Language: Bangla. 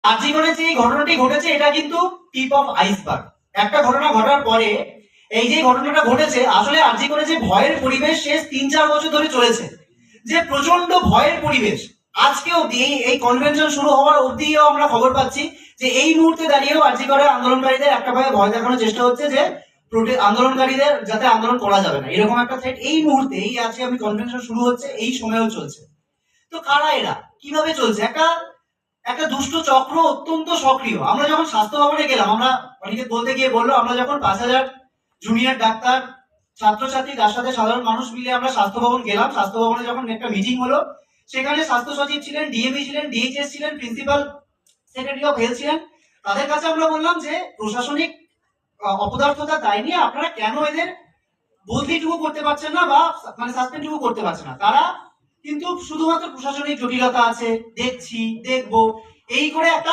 আরজি করে যে ঘটনাটি ঘটেছে এটা কিন্তু টিপ অফ আইসবার্গ। একটা ঘটনা ঘটার পরে এই যে ঘটনাটা ঘটেছে, আসলে আরজি করে যে ভয়ের পরিবেশ শেষ 3-4 বছর ধরে চলেছে, যে প্রচন্ড ভয়ের পরিবেশ আজকে অব্দি এই কনভেনশন শুরু হওয়ার অব্দিও আমরা খবর পাচ্ছি যে এই মুহূর্তে দাঁড়িয়েও আরজি করে আন্দোলনকারীদের একটা ভাবে ভয় দেখানোর চেষ্টা হচ্ছে যে আন্দোলনকারীদের যাতে আন্দোলন করা যাবে না, এরকম একটা থ্রেট এই মুহূর্তে, এই আজকে আমি কনভেনশন শুরু হচ্ছে এই সময়েও চলছে। তো কারা এরা, কিভাবে চলছে? একটা একটা দুষ্ট চক্র অত্যন্ত সক্রিয়। আমরা যখন স্বাস্থ্য ভবনে গেলাম, আমরা অনেকে বলতে গিয়ে বললো, আমরা যখন 5,000 জুনিয়র ডাক্তার, ছাত্রছাত্রী, তার সাথে সাধারণ মানুষ মিলে আমরা স্বাস্থ্য ভবন গেলাম। স্বাস্থ্য ভবনে যখন একটা মিটিং হলো, সেখানে স্বাস্থ্য সচিব ছিলেন, ডিএমই ছিলেন, ডিএইচএস ছিলেন, প্রিন্সিপাল সেক্রেটারি অফ হেলথ ছিলেন। তাদের কাছে আমরা বললাম যে প্রশাসনিক অপদার্থতা দায় নিয়ে আপনারা কেন এদের বদলিটুকু করতে পারছেন না বা মানে সাসপেন্ডটুকু করতে পারছেন না। তারা কিন্তু শুধুমাত্র প্রশাসনিক জটিলতা আছে, দেখছি, দেখবো, এই করে একটা